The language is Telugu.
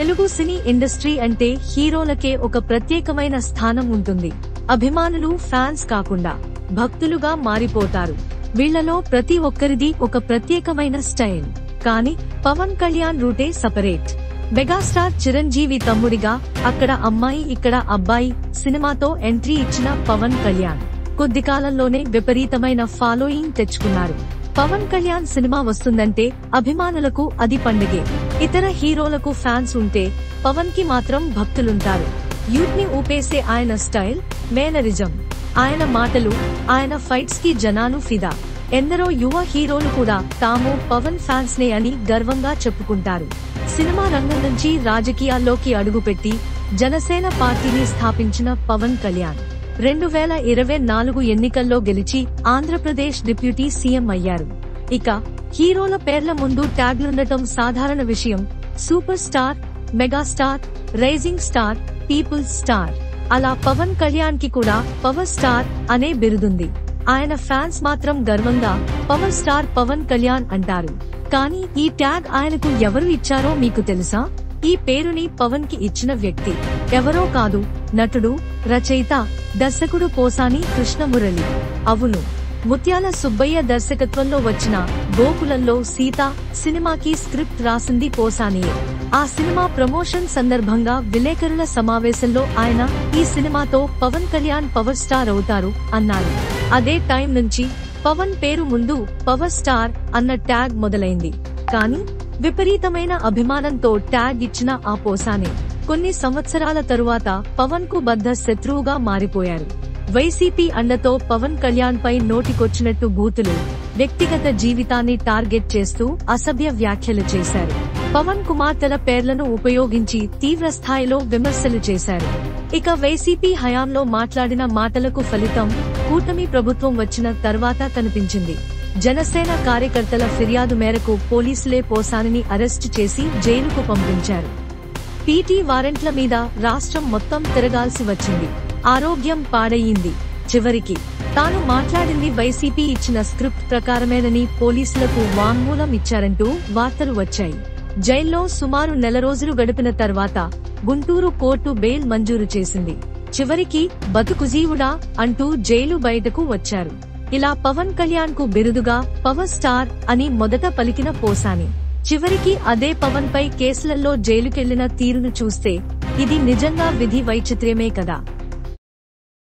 తెలుగు సినీ ఇండస్ట్రీ అంటే హీరోలకే ఒక ప్రత్యేకమైన స్థానం ఉంటుంది. అభిమానులు ఫ్యాన్స్ కాకుండా భక్తులుగా మారిపోతారు. వీళ్లలో ప్రతి ఒక్కరిది ఒక ప్రత్యేకమైన స్టైల్. కానీ పవన్ కళ్యాణ్ రూటే సపరేట్. మెగాస్టార్ చిరంజీవి తమ్ముడిగా అక్కడ అమ్మాయి ఇక్కడ అబ్బాయి సినిమాతో ఎంట్రీ ఇచ్చిన పవన్ కళ్యాణ్ కొద్ది కాలంలోనే విపరీతమైన ఫాలోయింగ్ తెచ్చుకున్నారు. పవన్ కళ్యాణ్ సినిమా వస్తుందంటే అభిమానులకు అది పండుగే. ఇతర హీరోలకు ఫ్యాన్స్ ఉంటే పవన్ కి మాత్రం భక్తులుంటారు. యూత్ ని ఊపేసే ఆయన స్టైల్, మేనరిజం, ఆయన మాటలు, ఆయన ఫైట్స్ కి జనాలు ఫిదా. ఎందరో యువ హీరోలు కూడా తాము పవన్ ఫ్యాన్స్ నే అని గర్వంగా చెప్పుకుంటారు. సినిమా రంగం నుంచి రాజకీయాల్లోకి అడుగుపెట్టి జనసేన పార్టీని స్థాపించిన పవన్ కళ్యాణ్ 2024 ఎన్నికల్లో గెలిచి ఆంధ్రప్రదేశ్ డిప్యూటీ సీఎం అయ్యారు. ఇక హీరోల పేర్ల ముందు ట్యాగ్లుండటం సాధారణ విషయం. Super star, megastar, rising star, people's star. అలా పవన్ కళ్యాణ్ కి కూడా పవర్ స్టార్ అనే బిరుదుంది. ఆయన ఫ్యాన్స్ మాత్రం గర్వంగా పవర్ స్టార్ పవన్ కళ్యాణ్ అంటారు. కానీ ఈ ట్యాగ్ ఆయనకు ఎవరు ఇచ్చారో మీకు తెలుసా? ఈ పేరుని పవన్ కి ఇచ్చిన వ్యక్తి ఎవరో కాదు, నటుడు, రచయిత, దర్శకుడు పోసాని కృష్ణమురళి. అవును, ముత్యాల సుబ్బయ్య దర్శకత్వంలో వచ్చిన గోకులంలో సీత సినిమాకి స్క్రిప్ట్ రాసింది పోసానియే. ఆ సినిమా ప్రమోషన్ సందర్భంగా విలేకరుల సమావేశంలో ఆయన ఈ సినిమాతో పవన్ కళ్యాణ్ పవర్ స్టార్ అవుతారు అన్నారు. అదే టైం నుంచి పవన్ పేరు ముందు పవర్ స్టార్ అన్న ట్యాగ్ మొదలైంది. కానీ విపరీతమైన అభిమానంతో ట్యాగ్ ఇచ్చిన ఆ పోసానే కొన్ని సంవత్సరాల తరువాత పవన్ కు బద్ధ శత్రువుగా మారిపోయారు. వైసీపీ అండతో పవన్ కళ్యాణ్ పై నోటికొచ్చినట్టు బూతులు, వ్యక్తిగత జీవితాన్ని టార్గెట్ చేస్తూ అసభ్య వ్యాఖ్యలు చేశారు. పవన్ కుమార్తెల పేర్లను ఉపయోగించి తీవ్రస్థాయిలో విమర్శలు చేశారు. ఇక వైసీపీ హయాంలో మాట్లాడిన మాటలకు ఫలితం కూటమి ప్రభుత్వం వచ్చిన తర్వాత కనిపించింది. జనసేన కార్యకర్తల ఫిర్యాదు మేరకు పోలీసులే పోసానిని అరెస్టు చేసి జైలుకు పంపించారు. పీటీ వారెంట్ల మీద రాష్ట్రం మొత్తం తిరగాల్సి వచ్చింది. ఆరోగ్యం పాడయింది. చివరికి తాను మాట్లాడింది వైసీపీ ఇచ్చిన స్క్రిప్ట్ ప్రకారమేనని పోలీసులకు వాంగ్మూలం ఇచ్చారంటూ వార్తలు వచ్చాయి. జైల్లో సుమారు నెల రోజులు గడిపిన తర్వాత గుంటూరు కోర్టు బెయిల్ మంజూరు చేసింది. చివరికి బతుకుజీవుడా అంటూ జైలు బయటకు వచ్చారు. ఇలా పవన్ కళ్యాణ్ కు బిరుదుగా పవర్ స్టార్ అని మొదట పలికిన పోసాని చివరికి అదే పవన్ పై కేసులలో జైలుకెళ్లిన తీరును చూస్తే ఇది నిజంగా విధి వైచిత్ర్యమే కదా.